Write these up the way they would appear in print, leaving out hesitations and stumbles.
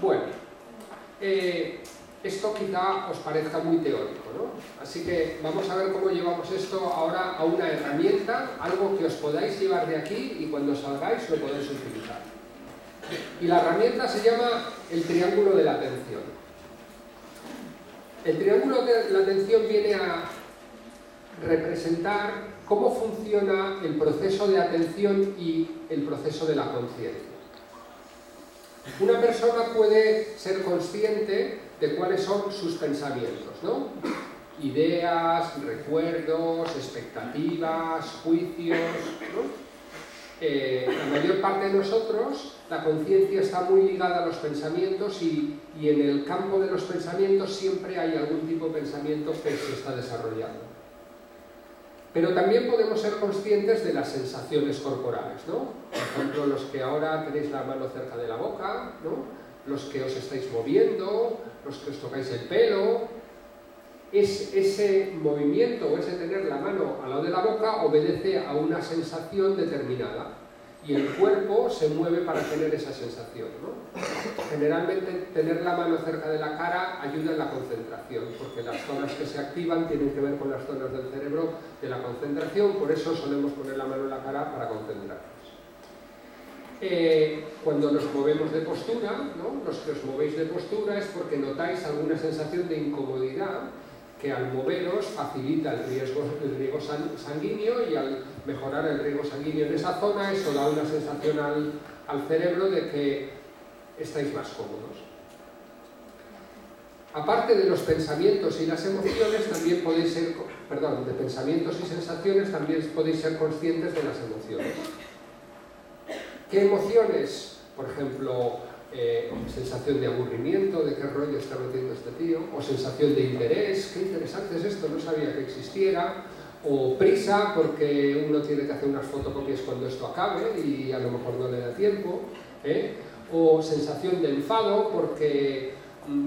Bueno, esto quizá os parezca muy teórico, ¿no? Así que vamos a ver cómo llevamos esto ahora a una herramienta, algo que os podáis llevar de aquí y cuando salgáis lo podéis utilizar. Y la herramienta se llama el triángulo de la atención. El triángulo de la atención viene a representar cómo funciona el proceso de atención y el proceso de la conciencia. Una persona puede ser consciente de cuáles son sus pensamientos, ¿no? Ideas, recuerdos, expectativas, juicios, ¿no? La mayor parte de nosotros, la conciencia está muy ligada a los pensamientos y en el campo de los pensamientos siempre hay algún tipo de pensamiento que se está desarrollando. Pero también podemos ser conscientes de las sensaciones corporales, ¿no? Por ejemplo, los que ahora tenéis la mano cerca de la boca, ¿no? Los que os estáis moviendo, los que os tocáis el pelo. Ese movimiento o ese tener la mano al lado de la boca obedece a una sensación determinada y el cuerpo se mueve para tener esa sensación, ¿no? Generalmente tener la mano cerca de la cara ayuda en la concentración, porque las zonas que se activan tienen que ver con las zonas del cerebro de la concentración, por eso solemos poner la mano en la cara para concentrarnos. Cuando nos movemos de postura, ¿no? Los que os movéis de postura es porque notáis alguna sensación de incomodidad que al moveros facilita el riego sanguíneo y al mejorar el riego sanguíneo en esa zona, eso da una sensación al cerebro de que estáis más cómodos. Aparte de los pensamientos y las emociones, también podéis ser, de pensamientos y sensaciones, también podéis ser conscientes de las emociones. ¿Qué emociones? Por ejemplo, sensación de aburrimiento, de qué rollo está metiendo este tío, o sensación de interés, qué interesante es esto, no sabía que existiera, o prisa porque uno tiene que hacer unas fotocopias cuando esto acabe y a lo mejor no le da tiempo, o sensación de enfado porque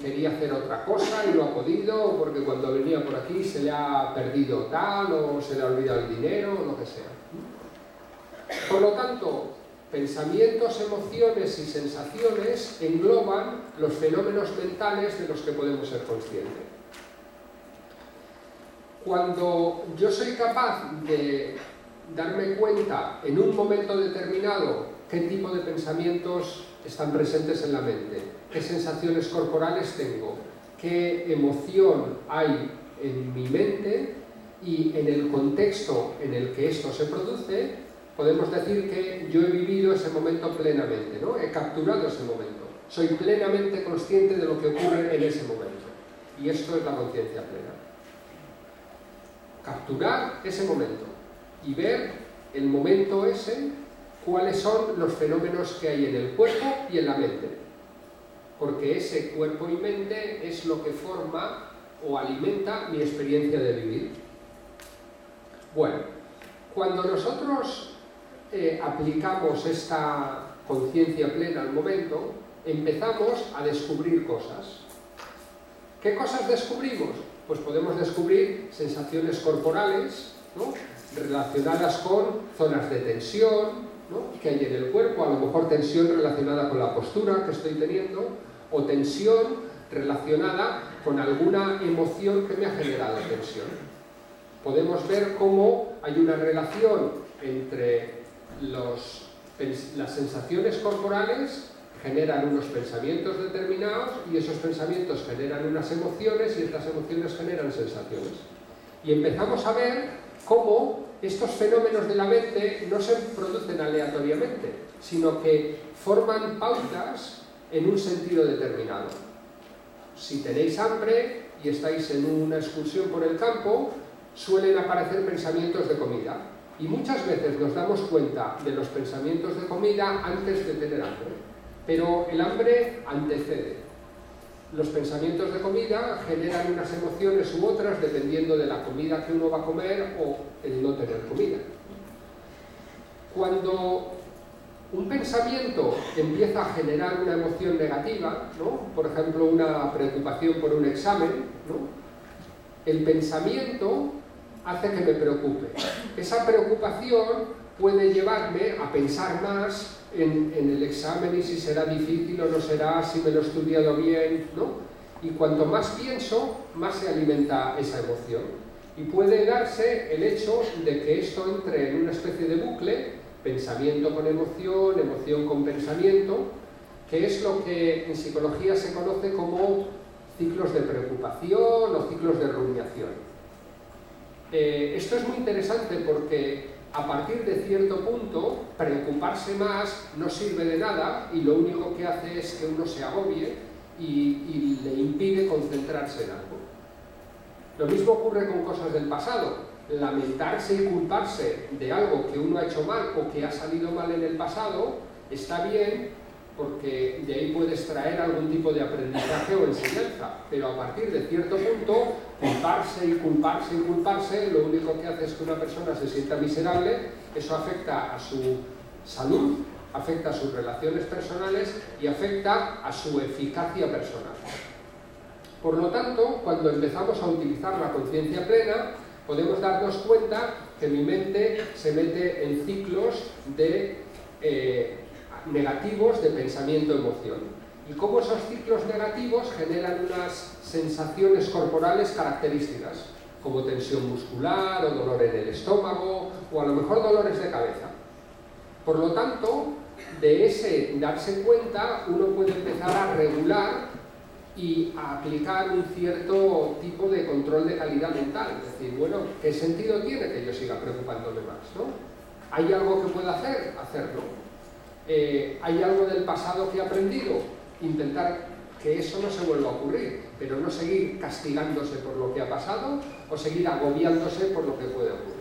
quería hacer otra cosa y no ha podido, o porque cuando venía por aquí se le ha perdido tal, o se le ha olvidado el dinero, o lo que sea. Por lo tanto, pensamientos, emociones y sensaciones engloban los fenómenos mentales de los que podemos ser conscientes. Cuando yo soy capaz de darme cuenta en un momento determinado qué tipo de pensamientos están presentes en la mente, qué sensaciones corporales tengo, qué emoción hay en mi mente y en el contexto en el que esto se produce, podemos decir que yo he vivido ese momento plenamente, ¿no? He capturado ese momento. Soy plenamente consciente de lo que ocurre en ese momento. Y esto es la conciencia plena. Capturar ese momento y ver el momento ese, cuáles son los fenómenos que hay en el cuerpo y en la mente. Porque ese cuerpo y mente es lo que forma o alimenta mi experiencia de vivir. Bueno, cuando nosotros aplicamos esta conciencia plena al momento, empezamos a descubrir cosas. ¿Qué cosas descubrimos? Pues podemos descubrir sensaciones corporales, ¿no? Relacionadas con zonas de tensión, ¿no? Que hay en el cuerpo, a lo mejor tensión relacionada con la postura que estoy teniendo, o tensión relacionada con alguna emoción que me ha generado tensión. Podemos ver cómo hay una relación entre las sensaciones corporales, generan unos pensamientos determinados y esos pensamientos generan unas emociones y estas emociones generan sensaciones. Y empezamos a ver cómo estos fenómenos de la mente no se producen aleatoriamente, sino que forman pautas en un sentido determinado. Si tenéis hambre y estáis en una excursión por el campo, suelen aparecer pensamientos de comida. Y muchas veces nos damos cuenta de los pensamientos de comida antes de tener hambre. Pero el hambre antecede. Los pensamientos de comida generan unas emociones u otras dependiendo de la comida que uno va a comer o el no tener comida. Cuando un pensamiento empieza a generar una emoción negativa, ¿no? Por ejemplo, una preocupación por un examen, ¿no? El pensamiento hace que me preocupe. Esa preocupación puede llevarme a pensar más en el examen y si será difícil o no será, si me lo he estudiado bien, ¿no? Y cuanto más pienso, más se alimenta esa emoción. Y puede darse el hecho de que esto entre en una especie de bucle, pensamiento con emoción, emoción con pensamiento, que es lo que en psicología se conoce como ciclos de preocupación o ciclos de rumiación. Esto es muy interesante porque a partir de cierto punto, preocuparse más no sirve de nada y lo único que hace es que uno se agobie y le impide concentrarse en algo. Lo mismo ocurre con cosas del pasado. Lamentarse y culparse de algo que uno ha hecho mal o que ha salido mal en el pasado está bien, porque de ahí puedes traer algún tipo de aprendizaje o enseñanza, pero a partir de cierto punto, culparse y culparse y culparse, lo único que hace es que una persona se sienta miserable. Eso afecta a su salud, afecta a sus relaciones personales y afecta a su eficacia personal. Por lo tanto, cuando empezamos a utilizar la conciencia plena, podemos darnos cuenta que mi mente se mete en ciclos de negativos de pensamiento-emoción. Y cómo esos ciclos negativos generan unas sensaciones corporales características, como tensión muscular o dolor en el estómago, o a lo mejor dolores de cabeza. Por lo tanto, de ese darse cuenta, uno puede empezar a regular y a aplicar un cierto tipo de control de calidad mental. Es decir, bueno, ¿qué sentido tiene que yo siga preocupándome más, ¿no? ¿Hay algo que pueda hacer? Hacerlo. ¿Hay algo del pasado que he aprendido? Intentar que eso no se vuelva a ocurrir, pero no seguir castigándose por lo que ha pasado o seguir agobiándose por lo que puede ocurrir.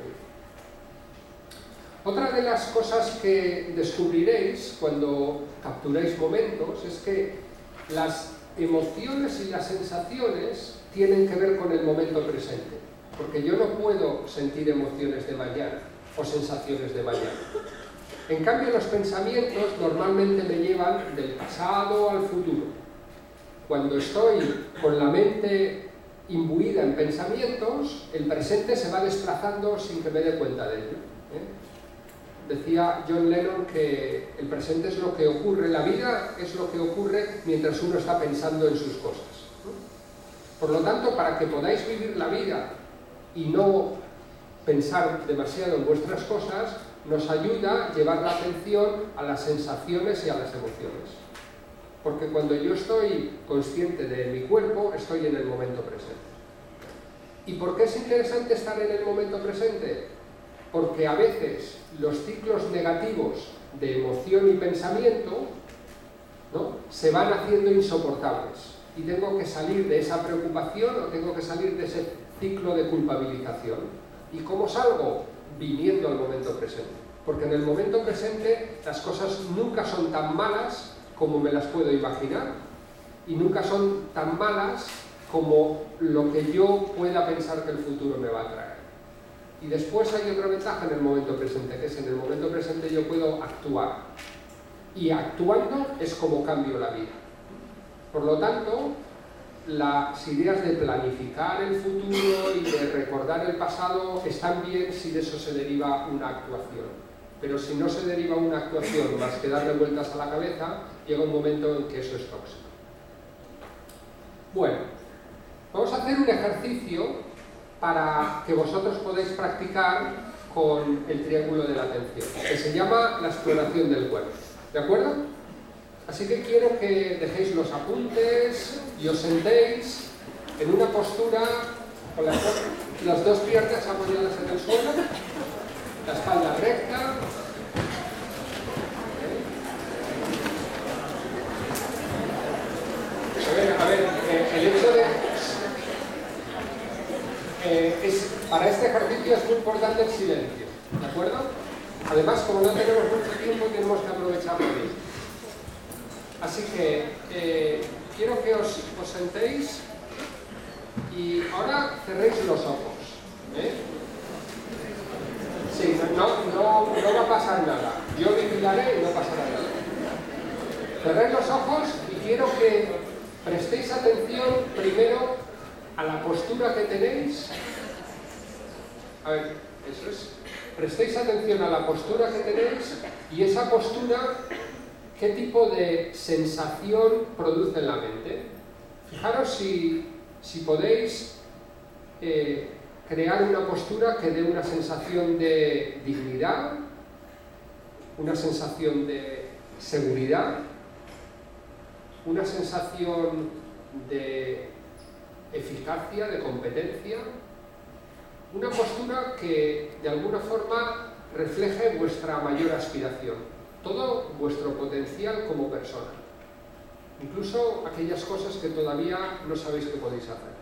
Otra de las cosas que descubriréis cuando capturáis momentos es que las emociones y las sensaciones tienen que ver con el momento presente, porque yo no puedo sentir emociones de mañana o sensaciones de mañana. En cambio, los pensamientos normalmente me llevan del pasado al futuro. Cuando estoy con la mente imbuida en pensamientos, el presente se va desplazando sin que me dé cuenta de ello. Decía John Lennon que el presente es lo que ocurre, la vida es lo que ocurre mientras uno está pensando en sus cosas. Por lo tanto, para que podáis vivir la vida y no pensar demasiado en vuestras cosas, nos ayuda a llevar la atención a las sensaciones y a las emociones. Porque cuando yo estoy consciente de mi cuerpo, estoy en el momento presente. ¿Y por qué es interesante estar en el momento presente? Porque a veces los ciclos negativos de emoción y pensamiento, ¿no?, se van haciendo insoportables. Y tengo que salir de esa preocupación o tengo que salir de ese ciclo de culpabilización. ¿Y cómo salgo? Viniendo al momento presente. Porque en el momento presente las cosas nunca son tan malas como me las puedo imaginar y nunca son tan malas como lo que yo pueda pensar que el futuro me va a traer. Y después hay otra ventaja en el momento presente, que es en el momento presente yo puedo actuar. Y actuando es como cambio la vida. Por lo tanto, las ideas de planificar el futuro y de recordar el pasado están bien si de eso se deriva una actuación. Pero si no se deriva una actuación más que darle vueltas a la cabeza, llega un momento en que eso es tóxico. Bueno, vamos a hacer un ejercicio para que vosotros podáis practicar con el triángulo de la atención, que se llama la exploración del cuerpo. ¿De acuerdo? Así que quiero que dejéis los apuntes y os sentéis en una postura con las dos piernas apoyadas en el suelo, la espalda recta. A ver, el hecho de... para este ejercicio es muy importante el silencio, ¿de acuerdo? Además, como no tenemos mucho tiempo, tenemos que aprovecharlo bien. Así que quiero que os sentéis y ahora cerréis los ojos. Sí, no va a pasar nada. Yo vigilaré y no pasará nada. Cerréis los ojos y quiero que prestéis atención primero a la postura que tenéis. A ver, eso es. prestéis atención a la postura que tenéis y esa postura, qué tipo de sensación produce en la mente. Fijaros si podéis crear una postura que dé una sensación de dignidad, una sensación de seguridad, una sensación de eficacia, de competencia, una postura que de alguna forma refleje vuestra mayor aspiración, todo vuestro potencial como persona, incluso aquellas cosas que todavía no sabéis que podéis hacer.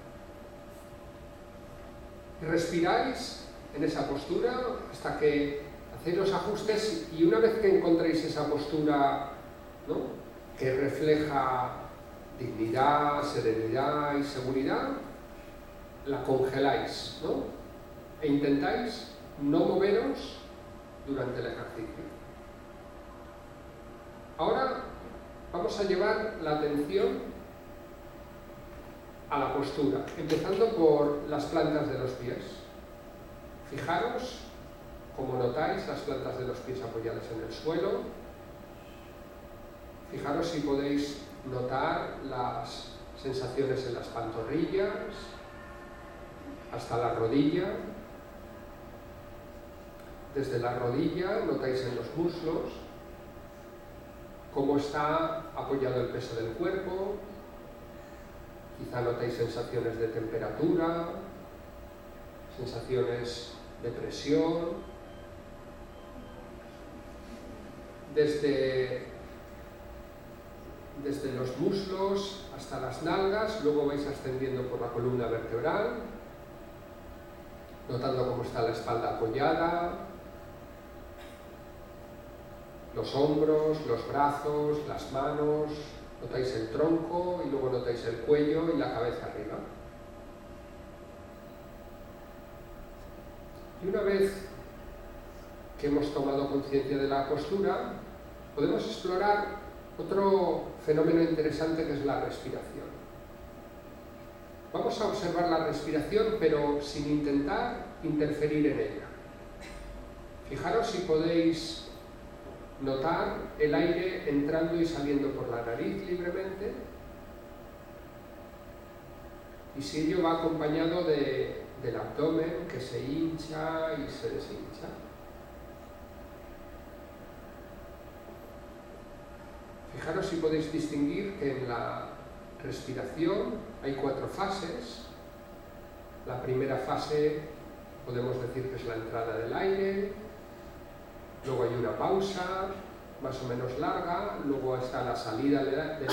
Respiráis en esa postura hasta que hacéis los ajustes y una vez que encontréis esa postura, ¿no?, que refleja dignidad, serenidad y seguridad, la congeláis, ¿no?, e intentáis no moveros durante el ejercicio. Ahora vamos a llevar la atención a la postura, empezando por las plantas de los pies. Fijaros cómo notáis las plantas de los pies apoyadas en el suelo. Fijaros si podéis notar las sensaciones en las pantorrillas, hasta la rodilla. Desde la rodilla notáis en los muslos cómo está apoyado el peso del cuerpo. Quizá notéis sensaciones de temperatura, sensaciones de presión. Desde los muslos hasta las nalgas, luego vais ascendiendo por la columna vertebral, notando cómo está la espalda apoyada, los hombros, los brazos, las manos, notáis el tronco y luego notáis el cuello y la cabeza arriba. Y una vez que hemos tomado conciencia de la postura, podemos explorar otro fenómeno interesante que es la respiración. Vamos a observar la respiración, pero sin intentar interferir en ella. Fijaros si podéis notar el aire entrando y saliendo por la nariz libremente, y si ello va acompañado del abdomen que se hincha y se deshincha. Fijaros si podéis distinguir que en la respiración hay 4 fases. La primera fase podemos decir que es la entrada del aire, luego hay una pausa más o menos larga, luego está la salida del aire,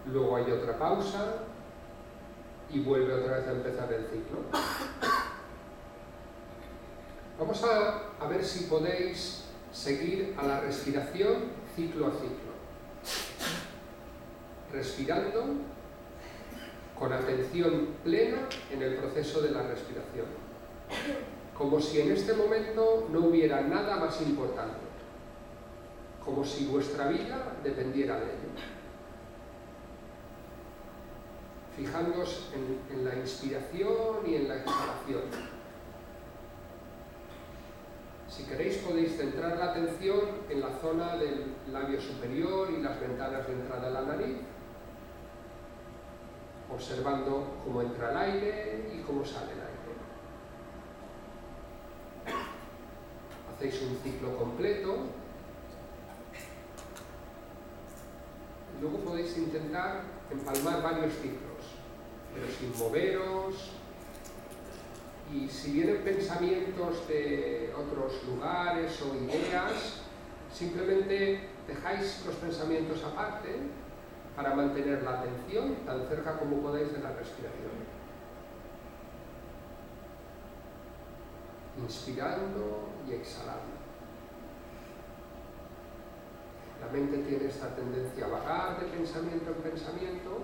luego hay otra pausa y vuelve otra vez a empezar el ciclo. Vamos a ver si podéis seguir a la respiración ciclo a ciclo, respirando con atención plena en el proceso de la respiración, como si en este momento no hubiera nada más importante, como si vuestra vida dependiera de ello. Fijándoos en la inspiración y en la exhalación. Si queréis podéis centrar la atención en la zona del labio superior y las ventanas de entrada de la nariz, observando cómo entra el aire y cómo sale el aire. Hacéis un ciclo completo y luego podéis intentar empalmar varios ciclos, pero sin moveros. Y si vienen pensamientos de otros lugares o ideas, simplemente dejáis los pensamientos aparte para mantener la atención tan cerca como podáis de la respiración. Inspirando y exhalando. La mente tiene esta tendencia a vagar de pensamiento en pensamiento,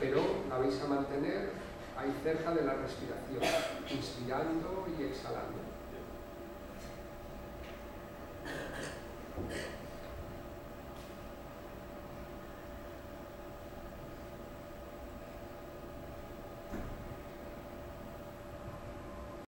pero la vais a mantener ahí cerca de la respiración, inspirando y exhalando.